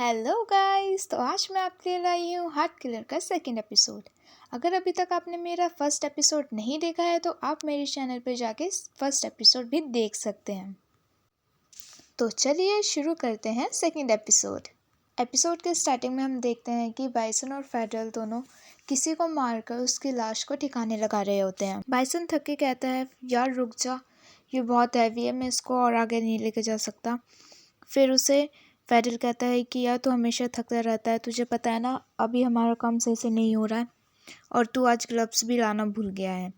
Hello guys, तो आज मैं आपके लिए लाई हूँ हार्ट किलर का सेकंड एपिसोड। अगर अभी तक आपने मेरा फर्स्ट एपिसोड नहीं देखा है तो आप मेरे चैनल पर जाके फर्स्ट एपिसोड भी देख सकते हैं। तो चलिए शुरू करते हैं सेकंड एपिसोड। एपिसोड के स्टार्टिंग में हम देखते हैं कि बाइसन और फेडरल दोनों किसी को मारकर उसकी लाश को ठिकाने लगा रहे होते हैं। बाइसन थक के कहता है, यार रुक जा, ये बहुत हैवी है, मैं इसको और आगे नहीं लेके जा सकता। फिर उसे फेडरल कहता है कि यार तू हमेशा थकता रहता है, तुझे पता है ना अभी हमारा काम सही से नहीं हो रहा है और तू आज ग्लव्स भी लाना भूल गया है।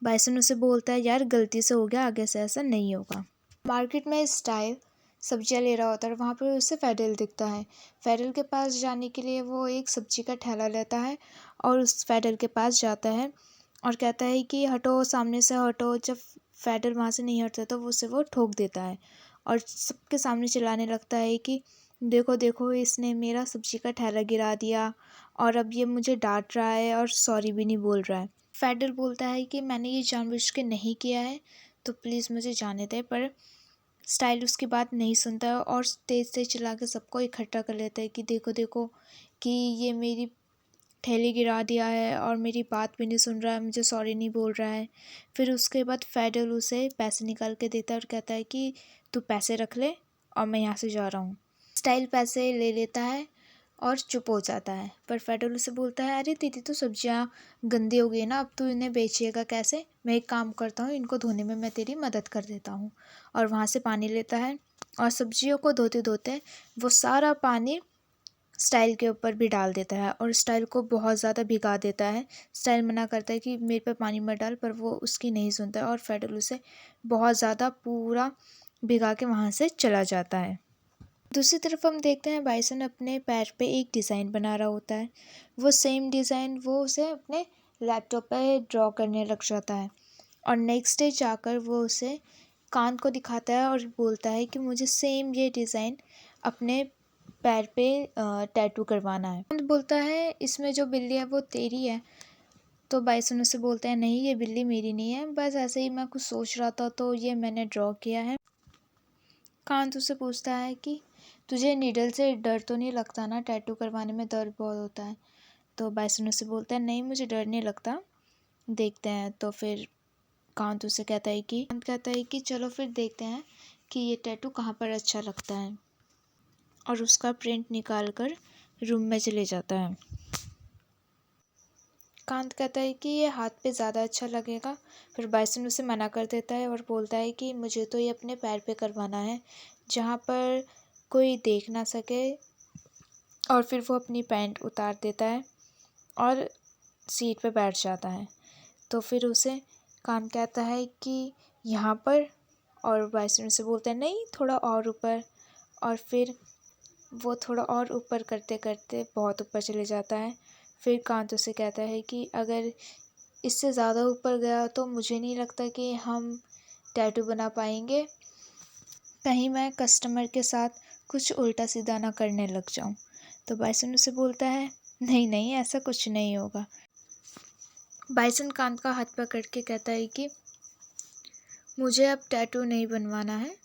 बाइसन उसे बोलता है, यार गलती से हो गया, आगे से ऐसा नहीं होगा। मार्केट में स्टाइल सब्जियां ले रहा होता है और वहाँ पर उसे फेडरल दिखता है। फेडरल के पास जाने के लिए वो एक सब्जी का ठेला लेता है और उस फेडरल के पास जाता है और कहता है कि हटो, सामने से हटो। जब फेडरल वहाँ से नहीं हटता तो वो ठोक देता है और सबके सामने चिल्लाने लगता है कि देखो देखो, इसने मेरा सब्जी का ठेला गिरा दिया और अब ये मुझे डांट रहा है और सॉरी भी नहीं बोल रहा है। फेडरल बोलता है कि मैंने ये जानबूझ के नहीं किया है, तो प्लीज़ मुझे जाने दें। पर स्टाइल उसकी बात नहीं सुनता है और तेज़ से चिल्ला के सबको इकट्ठा कर लेता है कि देखो देखो कि ये मेरी ठेली गिरा दिया है और मेरी बात भी नहीं सुन रहा है, मुझे सॉरी नहीं बोल रहा है। फिर उसके बाद फेडरल उसे पैसे निकाल के देता है और कहता है कि तू पैसे रख ले और मैं यहाँ से जा रहा हूँ। स्टाइल पैसे ले लेता है और चुप हो जाता है। पर फेडरल उसे बोलता है, अरे दीदी तो सब्जियाँ गंदी हो गई ना, अब तू इन्हें बेचिएगा कैसे? मैं एक काम करता हूँ, इनको धोने में मैं तेरी मदद कर देता हूँ। और वहाँ से पानी लेता है और सब्जियों को धोते धोते वो सारा पानी स्टाइल के ऊपर भी डाल देता है और स्टाइल को बहुत ज़्यादा भिगा देता है। स्टाइल मना करता है कि मेरे पे पानी मत डाल, पर वो उसकी नहीं सुनता है और फेडरल उसे बहुत ज़्यादा पूरा भिगा के वहाँ से चला जाता है। दूसरी तरफ हम देखते हैं बाइसन अपने पैर पे एक डिज़ाइन बना रहा होता है। वो सेम डिज़ाइन वो उसे अपने लैपटॉप पे ड्रॉ करने लग जाता है और नेक्स्ट डे जाकर वो उसे कांत को दिखाता है और बोलता है कि मुझे सेम ये डिज़ाइन अपने पैर पे टैटू करवाना है। कांत बोलता है, इसमें जो बिल्ली है वो तेरी है। तो बाइसन उससे बोलता है, नहीं ये बिल्ली मेरी नहीं है, बस ऐसे ही मैं कुछ सोच रहा था तो ये मैंने ड्रॉ किया है। कांत उससे पूछता है कि तुझे नीडल से डर तो नहीं लगता ना, टैटू करवाने में दर्द बहुत होता है। तो बाइसन उससे बोलता है, नहीं मुझे डर नहीं लगता, देखते हैं। तो फिर कांत कहता है कि चलो फिर देखते हैं कि ये टैटू कहाँ पर अच्छा लगता है और उसका प्रिंट निकाल कर रूम में चले जाता है। कांत कहता है कि ये हाथ पे ज़्यादा अच्छा लगेगा। फिर बाइसन उसे मना कर देता है और बोलता है कि मुझे तो ये अपने पैर पे करवाना है, जहाँ पर कोई देख ना सके। और फिर वो अपनी पैंट उतार देता है और सीट पे बैठ जाता है। तो फिर उसे कान कहता है कि यहाँ पर, और बाइसन से बोलता है नहीं थोड़ा और ऊपर। और फिर वो थोड़ा और ऊपर करते करते बहुत ऊपर चले जाता है। फिर कांत उसे कहता है कि अगर इससे ज़्यादा ऊपर गया तो मुझे नहीं लगता कि हम टैटू बना पाएंगे, कहीं मैं कस्टमर के साथ कुछ उल्टा सीधा ना करने लग जाऊं। तो बाइसन उसे बोलता है, नहीं नहीं ऐसा कुछ नहीं होगा। बाइसन कांत का हाथ पकड़ के कहता है कि मुझे अब टैटू नहीं बनवाना है,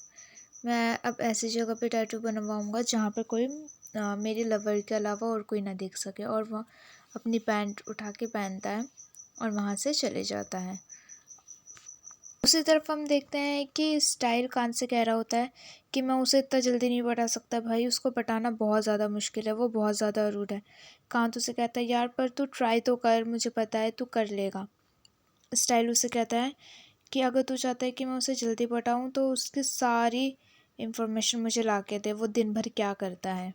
मैं अब ऐसी जगह पे टैटू बनवाऊंगा जहाँ पर कोई मेरे लवर के अलावा और कोई ना देख सके। और वह अपनी पैंट उठा के पहनता है और वहाँ से चले जाता है। उसी तरफ हम देखते हैं कि स्टाइल कान से कह रहा होता है कि मैं उसे इतना जल्दी नहीं पटा सकता भाई, उसको पटाना बहुत ज़्यादा मुश्किल है, वो बहुत ज़्यादा रूड है। कांत उसे कहता है, यार पर तू ट्राई तो कर, मुझे पता है तू कर लेगा। स्टाइल उसे कहता है कि अगर तू चाहता है कि मैं उसे जल्दी पटाऊँ तो उसकी सारी इन्फॉर्मेशन मुझे ला के दे, वो दिन भर क्या करता है,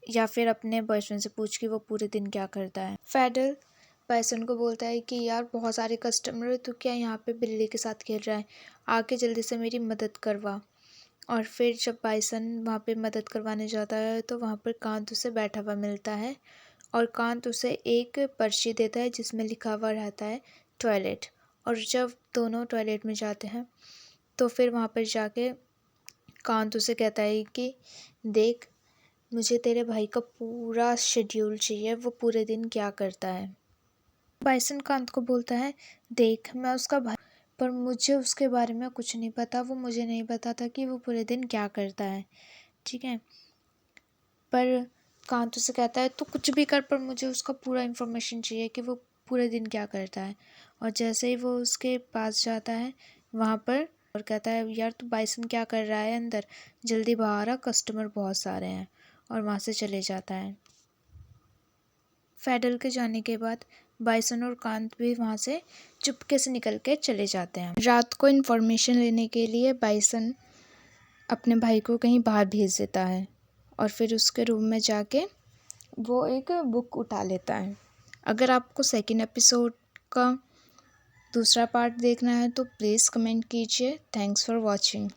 या फिर अपने बॉयफ्रेंड से पूछ के वो पूरे दिन क्या करता है। फेडरल बाइसन को बोलता है कि यार बहुत सारे कस्टमर है, तो क्या यहाँ पे बिल्ली के साथ खेल रहा है, आके जल्दी से मेरी मदद करवा। और फिर जब बाइसन वहाँ पे मदद करवाने जाता है तो वहाँ पर कांत उसे बैठा हुआ मिलता है और कांत उसे एक पर्ची देता है जिसमें लिखा हुआ रहता है टॉयलेट। और जब दोनों टॉयलेट में जाते हैं तो फिर वहाँ पर जाके कांत उसे कहता है कि देख, मुझे तेरे भाई का पूरा शेड्यूल चाहिए, वो पूरे दिन क्या करता है। बाइसन कांत को बोलता है, देख मैं उसका भाई, पर मुझे उसके बारे में कुछ नहीं पता, वो मुझे नहीं बताता कि वो पूरे दिन क्या करता है, ठीक है। पर कांत उसे कहता है तो कुछ भी कर, पर मुझे उसका पूरा इन्फॉर्मेशन चाहिए कि वो पूरे दिन क्या करता है। और जैसे ही वो उसके पास जाता है वहाँ पर और कहता है यार तू बाइसन क्या कर रहा है अंदर, जल्दी बाहर आ, कस्टमर बहुत सारे हैं। और वहाँ से चले जाता है। फेडल के जाने के बाद बाइसन और कांत भी वहाँ से चुपके से निकल के चले जाते हैं। रात को इन्फॉर्मेशन लेने के लिए बाइसन अपने भाई को कहीं बाहर भेज देता है और फिर उसके रूम में जाके वो एक बुक उठा लेता है। अगर आपको सेकंड एपिसोड का दूसरा पार्ट देखना है तो प्लीज़ कमेंट कीजिए। Thanks for watching.